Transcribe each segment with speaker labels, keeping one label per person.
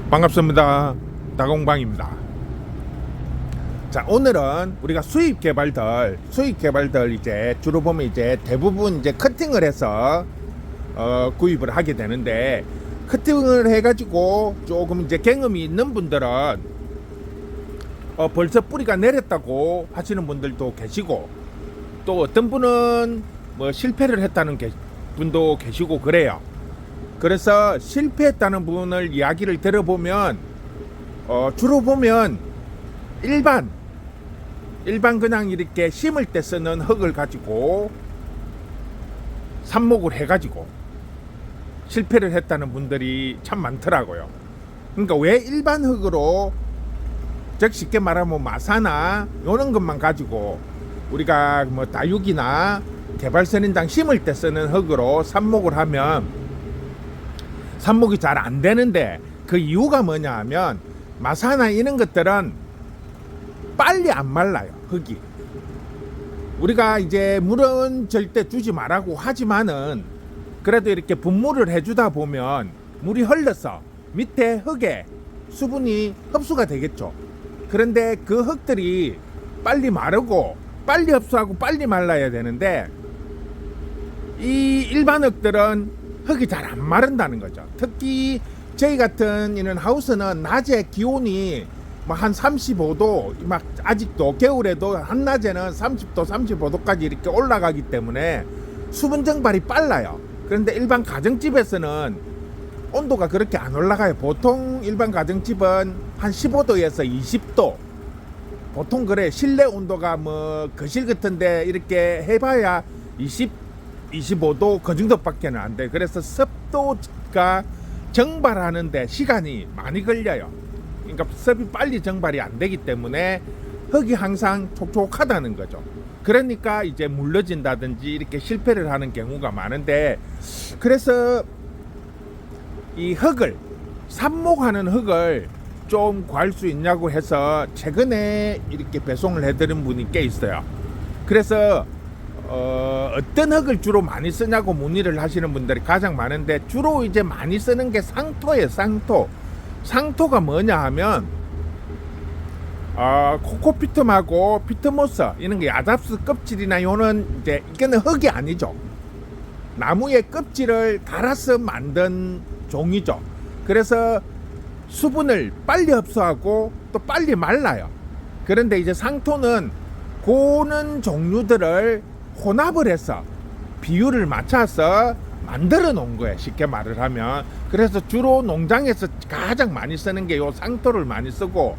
Speaker 1: 반갑습니다. 다공방입니다. 자, 오늘은 우리가 수입 개발들 이제 주로 보면 이제 대부분 이제 커팅을 해서 구입을 하게 되는데, 커팅을 해가지고 조금 이제 경험이 있는 분들은 벌써 뿌리가 내렸다고 하시는 분들도 계시고, 또 어떤 분은 뭐 실패를 했다는 분도 계시고 그래요. 그래서 실패했다는 분을 이야기를 들어보면 주로 보면 일반 그냥 이렇게 심을 때 쓰는 흙을 가지고 삽목을 해가지고 실패를 했다는 분들이 참 많더라고요. 그러니까 왜 일반 흙으로, 즉 쉽게 말하면 마사나 이런 것만 가지고 우리가 뭐 다육이나 개발선인장 심을 때 쓰는 흙으로 삽목을 하면 삽목이 잘 안 되는데, 그 이유가 뭐냐 하면 마사나 이런 것들은 빨리 안 말라요. 흙이, 우리가 이제 물은 절대 주지 말라고 하지만은 그래도 이렇게 분무를 해주다 보면 물이 흘러서 밑에 흙에 수분이 흡수가 되겠죠. 그런데 그 흙들이 빨리 마르고 빨리 흡수하고 빨리 말라야 되는데, 이 일반 흙들은 흙이 잘 안 마른다는 거죠. 특히 저희 같은 이런 하우스는 낮에 기온이 한 35도, 막 아직도 겨울에도 한낮에는 30도 35도까지 이렇게 올라가기 때문에 수분 증발이 빨라요. 그런데 일반 가정집에서는 온도가 그렇게 안 올라가요. 보통 일반 가정집은 한 15도에서 20도, 보통 그래. 실내 온도가 뭐 거실 같은데 이렇게 해봐야 25도 그 정도밖에는 안 돼. 그래서 습도가 증발하는데 시간이 많이 걸려요. 그러니까 습이 빨리 증발이 안 되기 때문에 흙이 항상 촉촉하다는 거죠. 그러니까 이제 물러진다든지 이렇게 실패를 하는 경우가 많은데, 그래서 이 흙을, 삽목하는 흙을 좀 구할 수 있냐고 해서 최근에 이렇게 배송을 해드린 분이 꽤 있어요. 그래서 어떤 흙을 주로 많이 쓰냐고 문의를 하시는 분들이 가장 많은데, 주로 이제 많이 쓰는 게 상토예요. 상토가 뭐냐 하면 코코피텀하고 피트모스, 이런 게 야잡수 껍질이나 요는 이제 이거는 흙이 아니죠. 나무의 껍질을 갈아서 만든 종이죠. 그래서 수분을 빨리 흡수하고 또 빨리 말라요. 그런데 이제 상토는 고는 종류들을 혼합을 해서 비율을 맞춰서 만들어 놓은 거예요. 쉽게 말을 하면. 그래서 주로 농장에서 가장 많이 쓰는 게 요 상토를 많이 쓰고,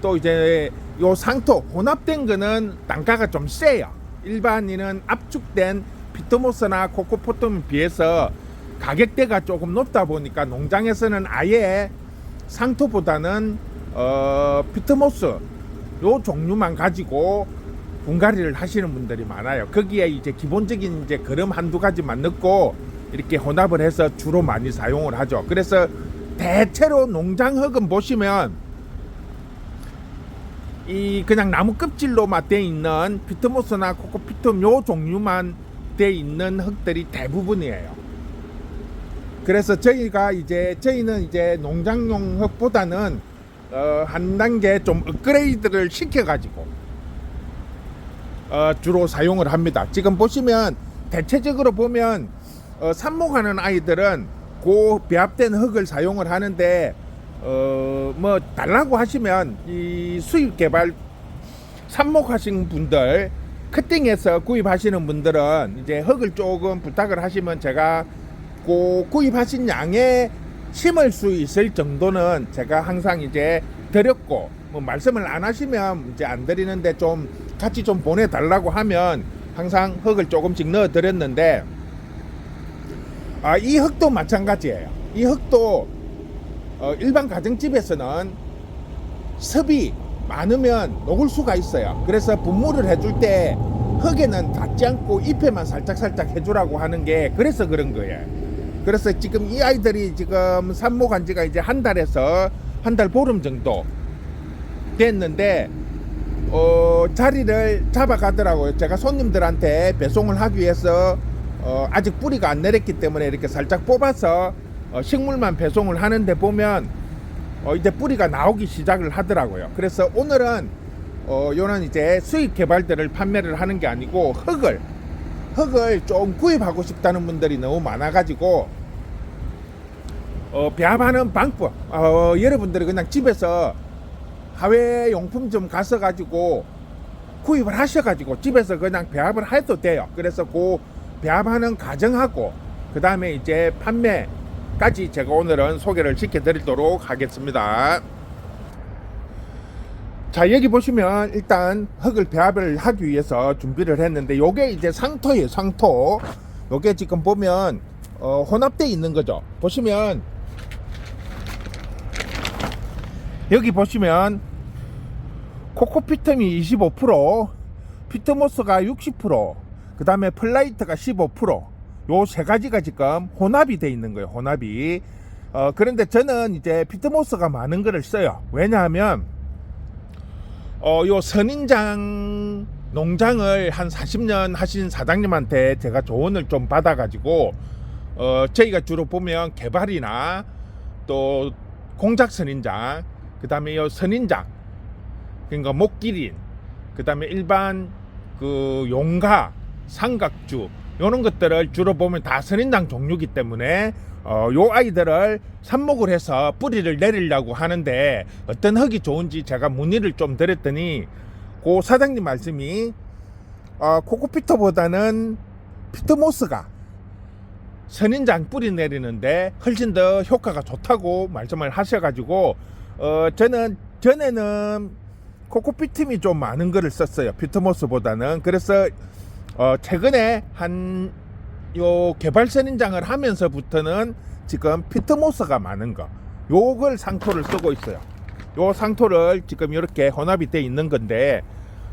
Speaker 1: 또 이제 요 상토 혼합된 거는 단가가 좀 세요. 일반인은 압축된 피트모스나 코코포텀에 비해서 가격대가 조금 높다 보니까 농장에서는 아예 상토보다는 피트모스 요 종류만 가지고 분갈이를 하시는 분들이 많아요. 거기에 이제 기본적인 이제 거름 한두 가지만 넣고 이렇게 혼합을 해서 주로 많이 사용을 하죠. 그래서 대체로 농장 흙은 보시면 이 그냥 나무 껍질로만 돼 있는 피트모스나 코코피텀 요 종류만 돼 있는 흙들이 대부분이에요. 그래서 저희는 이제 농장용 흙보다는 한 단계 좀 업그레이드를 시켜가지고 주로 사용을 합니다. 지금 보시면 대체적으로 보면 삽목하는 아이들은 그 배합된 흙을 사용을 하는데, 뭐 달라고 하시면 이 수입 개발 삽목하신 분들, 커팅해서 구입하시는 분들은 이제 흙을 조금 부탁을 하시면 제가 그 구입하신 양에 심을 수 있을 정도는 제가 항상 이제 드렸고, 뭐 말씀을 안 하시면 이제 안 드리는데 좀 같이 좀 보내달라고 하면 항상 흙을 조금씩 넣어 드렸는데, 이 흙도 마찬가지예요. 이 흙도 일반 가정집에서는 습이 많으면 녹을 수가 있어요. 그래서 분무를 해줄 때 흙에는 닿지 않고 잎에만 살짝 해주라고 하는 게 그래서 그런 거예요. 그래서 지금 이 아이들이 지금 삽목한 지가 이제 한 달에서 한 달 보름 정도 됐는데 자리를 잡아가더라고요. 제가 손님들한테 배송을 하기 위해서 아직 뿌리가 안 내렸기 때문에 이렇게 살짝 뽑아서 식물만 배송을 하는데 보면 이제 뿌리가 나오기 시작을 하더라고요. 그래서 오늘은 요런 이제 수입 개발들을 판매를 하는 게 아니고 흙을 좀 구입하고 싶다는 분들이 너무 많아가지고 배합하는 방법, 여러분들이 그냥 집에서 하회 용품점 가서 가지고 구입을 하셔가지고 집에서 그냥 배합을 해도 돼요. 그래서 그 배합하는 과정하고 그 다음에 이제 판매까지 제가 오늘은 소개를 시켜드리도록 하겠습니다. 자, 여기 보시면 일단 흙을 배합을 하기 위해서 준비를 했는데 요게 이제 상토예요. 상토. 요게 지금 보면 혼합되어 있는 거죠. 보시면 여기 보시면 코코피텀이 25%, 피트모스가 60%, 그 다음에 플라이트가 15%, 요 세 가지가 지금 혼합이 되어 있는 거예요. 혼합이. 그런데 저는 이제 피트모스가 많은 거를 써요. 왜냐하면 요 선인장 농장을 한 40년 하신 사장님한테 제가 조언을 좀 받아가지고 저희가 주로 보면 개발이나 또 공작 선인장, 그 다음에 요 선인장, 그러니까 목기린, 그 다음에 일반 그 용가, 삼각주 요런 것들을 주로 보면 다 선인장 종류이기 때문에 요 아이들을 삽목을 해서 뿌리를 내리려고 하는데 어떤 흙이 좋은지 제가 문의를 좀 드렸더니 그 사장님 말씀이 코코피터보다는 피트모스가 선인장 뿌리 내리는데 훨씬 더 효과가 좋다고 말씀을 하셔가지고 저는 전에는 코코피텀이 좀 많은 거를 썼어요. 피트모스보다는. 그래서 최근에 한 요 개발 선인장을 하면서부터는 지금 피트모스가 많은 거 요걸 상토를 쓰고 있어요. 요 상토를 지금 이렇게 혼합이 되어 있는 건데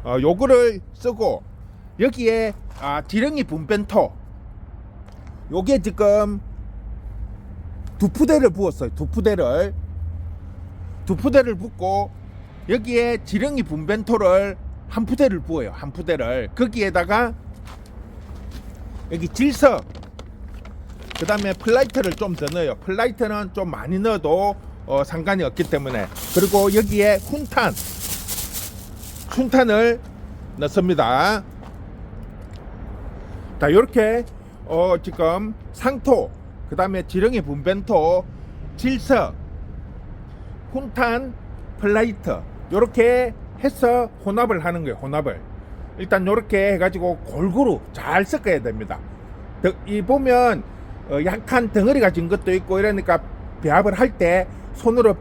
Speaker 1: 요거를 쓰고 여기에 지렁이 분변토 요게 지금 두 푸대를 부었어요. 두 푸대를 붓고 여기에 지렁이 분변토를 한 푸대를 부어요. 한 푸대를 거기에다가 여기 질석, 그 다음에 플라이트를 좀 더 넣어요. 플라이트는 좀 많이 넣어도 상관이 없기 때문에. 그리고 여기에 순탄을 넣습니다. 자, 이렇게 지금 상토, 그 다음에 지렁이 분변토, 질석, 훈탄, 플라이트 이렇게 해서 혼합을 하는 거예요. 혼합을 일단 이렇게 해가지고 골고루 잘 섞어야 됩니다. 이 보면 약한 덩어리가 진 것도 있고 이러니까 배합을 할 때 손으로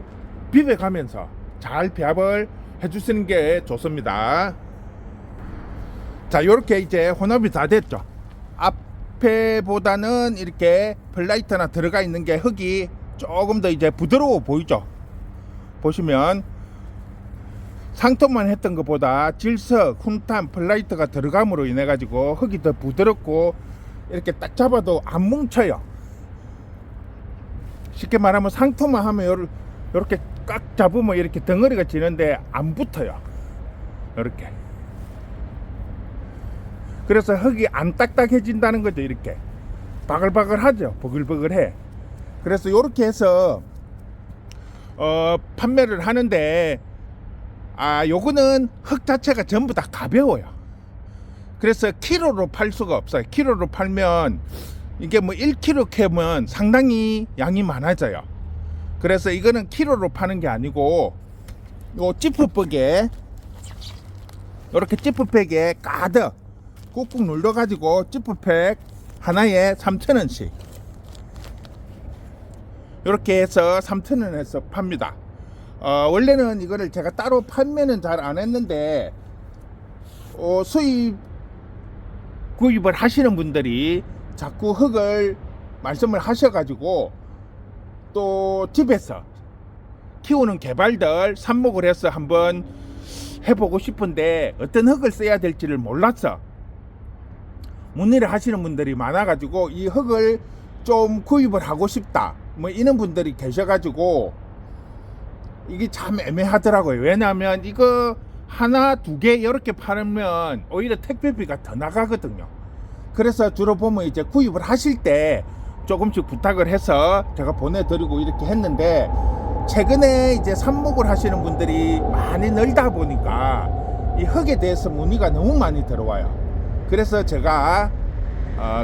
Speaker 1: 비벼가면서 잘 배합을 해주시는 게 좋습니다. 자, 이렇게 이제 혼합이 다 됐죠. 앞에보다는 이렇게 플라이트나 들어가 있는 게 흙이 조금 더 이제 부드러워 보이죠. 보시면 상토만 했던 것보다 질석, 훈탄, 플라이트가 들어감으로 인해 가지고 흙이 더 부드럽고 이렇게 딱 잡아도 안 뭉쳐요. 쉽게 말하면 상토만 하면 이렇게 꽉 잡으면 이렇게 덩어리가 지는데 안 붙어요. 이렇게. 그래서 흙이 안 딱딱해진다는 거죠. 이렇게 바글바글하죠. 버글버글해. 그래서 이렇게 해서 판매를 하는데 요거는 흙 자체가 전부 다 가벼워요. 그래서 키로로 팔 수가 없어요. 키로로 팔면 이게 뭐 1kg 캐면 상당히 양이 많아져요. 그래서 이거는 키로로 파는 게 아니고 요 지프백에 이렇게 지프백에 가득 꾹꾹 눌러 가지고 지프백 하나에 3,000원씩 이렇게 해서 3,000원 해서 팝니다. 원래는 이거를 제가 따로 판매는 잘 안 했는데 수입 구입을 하시는 분들이 자꾸 흙을 말씀을 하셔가지고 또 집에서 키우는 개발들 삽목을 해서 한번 해보고 싶은데 어떤 흙을 써야 될지를 몰라서 문의를 하시는 분들이 많아가지고 이 흙을 좀 구입을 하고 싶다 뭐 이런 분들이 계셔가지고 이게 참 애매하더라고요. 왜냐하면 이거 하나 두 개 이렇게 팔면 오히려 택배비가 더 나가거든요. 그래서 주로 보면 이제 구입을 하실 때 조금씩 부탁을 해서 제가 보내드리고 이렇게 했는데 최근에 이제 삽목을 하시는 분들이 많이 늘다 보니까 이 흙에 대해서 문의가 너무 많이 들어와요. 그래서 제가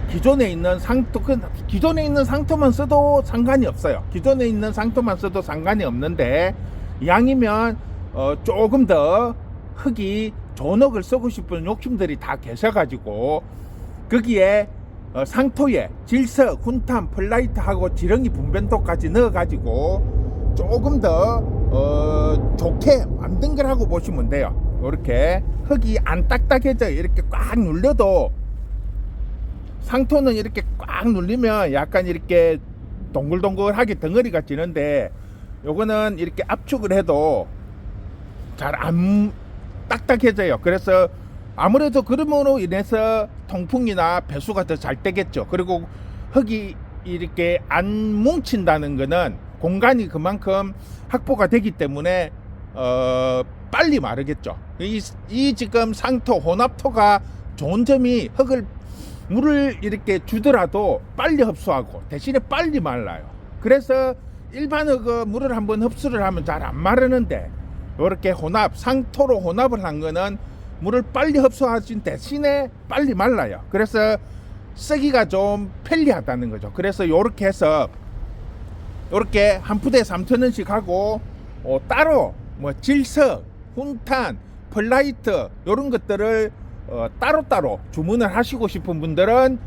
Speaker 1: 기존에 있는 상토만 써도 상관이 없어요. 기존에 있는 상토만 써도 상관이 없는데 이왕이면 조금 더 흙이 좋은 흙을 쓰고 싶은 욕심들이 다 계셔가지고 거기에 상토에 질석, 훈탄, 펄라이트하고 지렁이 분변토까지 넣어가지고 조금 더 좋게 만든 거라고 보시면 돼요. 이렇게 흙이 안 딱딱해져 이렇게 꽉 눌려도, 상토는 이렇게 꽉 눌리면 약간 이렇게 동글동글하게 덩어리가 지는데 요거는 이렇게 압축을 해도 잘 안 딱딱해져요. 그래서 아무래도 그러므로 인해서 통풍이나 배수가 더 잘 되겠죠. 그리고 흙이 이렇게 안 뭉친다는 거는 공간이 그만큼 확보가 되기 때문에 빨리 마르겠죠. 이 지금 상토, 혼합토가 좋은 점이 물을 이렇게 주더라도 빨리 흡수하고 대신에 빨리 말라요. 그래서 일반 흙은 물을 한번 흡수를 하면 잘 안 마르는데 이렇게 상토로 혼합을 한 거는 물을 빨리 흡수하신 대신에 빨리 말라요. 그래서 쓰기가 좀 편리하다는 거죠. 그래서 이렇게 해서 이렇게 한 푸대에 3,000원씩 하고 따로 뭐 질석, 훈탄, 펄라이트 이런 것들을 따로따로 주문을 하시고 싶은 분들은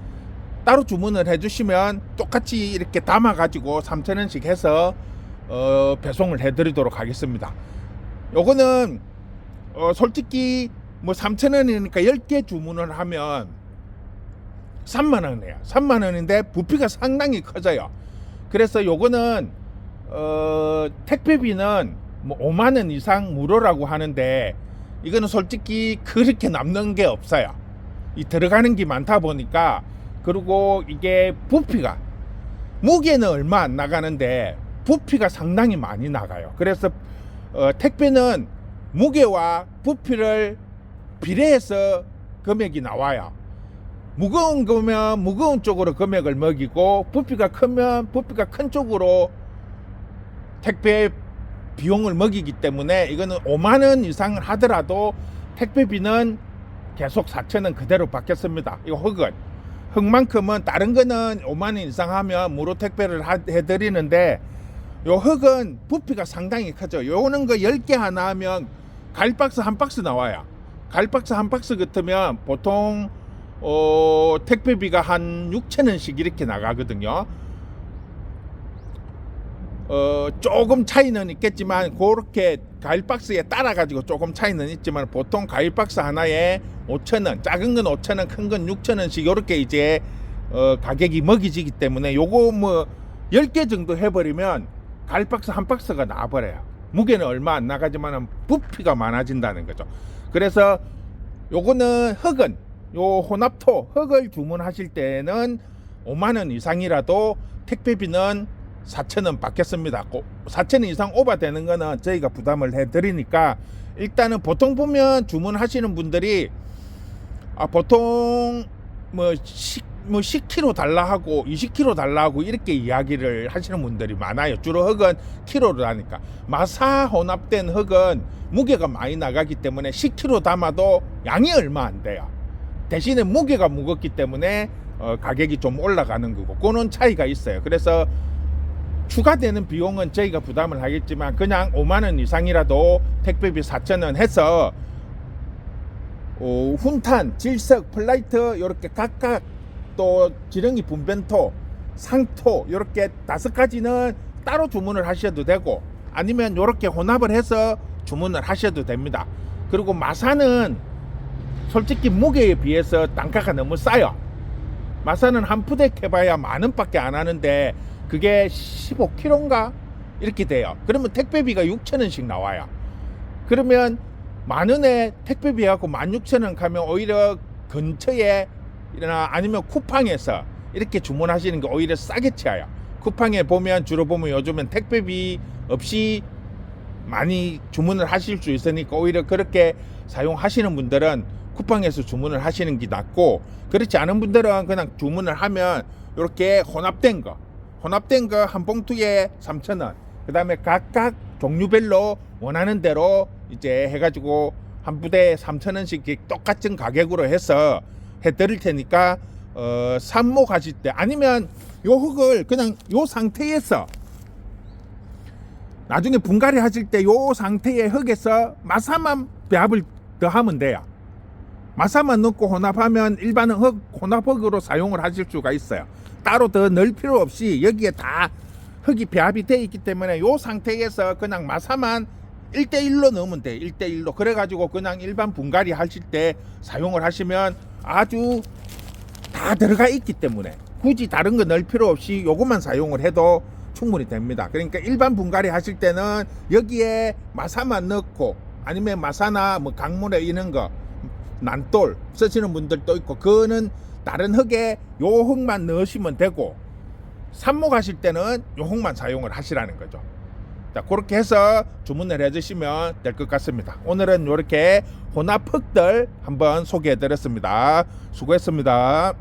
Speaker 1: 따로 주문을 해주시면 똑같이 이렇게 담아가지고 3,000원씩 해서 배송을 해드리도록 하겠습니다. 요거는 솔직히 뭐 3,000원이니까 10개 주문을 하면 30,000원이에요. 30,000원인데 부피가 상당히 커져요. 그래서 요거는 택배비는 뭐 50,000원 이상 무료라고 하는데 이거는 솔직히 그렇게 남는 게 없어요. 이 들어가는 게 많다 보니까. 그리고 이게 부피가, 무게는 얼마 안 나가는데 부피가 상당히 많이 나가요. 그래서 택배는 무게와 부피를 비례해서 금액이 나와요. 무거운 거면 무거운 쪽으로 금액을 먹이고, 부피가 크면 부피가 큰 쪽으로 택배 비용을 먹이기 때문에 이거는 50,000원 이상을 하더라도 택배비는 계속 4,000원 그대로 받겠습니다. 이거 흙만큼은, 다른 거는 50,000원 이상 하면 무료 택배를 해드리는데 요 흙은 부피가 상당히 크죠. 요거는 거 10개 하나 하면 가일박스 한 박스 나와요. 가일박스 한 박스 같으면 보통 택배비가 한 6,000원씩 이렇게 나가거든요. 조금 차이는 있겠지만 그렇게 가일박스에 따라 가지고 조금 차이는 있지만 보통 가일박스 하나에 5,000원, 작은 건 5,000원, 큰 건 6,000원씩 이렇게 이제 가격이 먹이지기 때문에 요거 뭐 10개 정도 해버리면 가일박스 한 박스가 나와버려요. 무게는 얼마 안 나가지만 부피가 많아진다는 거죠. 그래서 요거는 요 혼합토 흙을 주문하실 때는 50,000원 이상이라도 택배비는 4,000원 받겠습니다. 4,000원 이상 오버되는 거는 저희가 부담을 해드리니까, 일단은 보통 보면 주문하시는 분들이 보통 뭐 10kg 달라 하고 20kg 달라 하고 이렇게 이야기를 하시는 분들이 많아요. 주로 흙은 키로로 하니까. 마사 혼합된 흙은 무게가 많이 나가기 때문에 10kg 담아도 양이 얼마 안 돼요. 대신에 무게가 무겁기 때문에 가격이 좀 올라가는 거고, 그런 차이가 있어요. 그래서 추가되는 비용은 저희가 부담을 하겠지만 그냥 50,000원 이상이라도 택배비 4,000원 해서 훈탄, 질석, 플라이트 이렇게 각각, 또 지렁이 분변토, 상토 이렇게 5가지는 따로 주문을 하셔도 되고, 아니면 이렇게 혼합을 해서 주문을 하셔도 됩니다. 그리고 마사는 솔직히 무게에 비해서 단가가 너무 싸요. 마사는 한 푸대 캐봐야 10,000원밖에 안 하는데 그게 15kg인가 이렇게 돼요. 그러면 택배비가 6,000원씩 나와요. 그러면 10,000원에 택배비 하고 16,000원 가면 오히려 근처에 아니면 쿠팡에서 이렇게 주문하시는 게 오히려 싸게 치어요. 쿠팡에 보면 주로 보면 요즘엔 택배비 없이 많이 주문을 하실 수 있으니까 오히려 그렇게 사용하시는 분들은 쿠팡에서 주문을 하시는 게 낫고, 그렇지 않은 분들은 그냥 주문을 하면 이렇게 혼합된 거 한 봉투에 3,000원, 그 다음에 각각 종류별로 원하는 대로 이제 해가지고 한 부대에 3,000원씩 똑같은 가격으로 해서 해드릴 테니까 삽목하실 때 아니면 요 흙을 그냥 요 상태에서 나중에 분갈이 하실 때 요 상태의 흙에서 마사만 배합을 더 하면 돼요. 마사만 넣고 혼합하면 일반 혼합흙으로 사용을 하실 수가 있어요. 따로 더 넣을 필요 없이 여기에 다 흙이 배합이 되어 있기 때문에 요 상태에서 그냥 마사만 1대1로 넣으면 돼. 1대1로. 그래가지고 그냥 일반 분갈이 하실 때 사용을 하시면 아주 다 들어가 있기 때문에 굳이 다른 거 넣을 필요 없이 요것만 사용을 해도 충분히 됩니다. 그러니까 일반 분갈이 하실 때는 여기에 마사만 넣고 아니면 마사나 뭐 강물에 이런 거 난돌 쓰시는 분들도 있고 그거는 다른 흙에 요 흙만 넣으시면 되고 삽목하실 때는 요 흙만 사용을 하시라는 거죠. 자, 그렇게 해서 주문을 해주시면 될 것 같습니다. 오늘은 이렇게 혼합 흙들 한번 소개해 드렸습니다. 수고했습니다.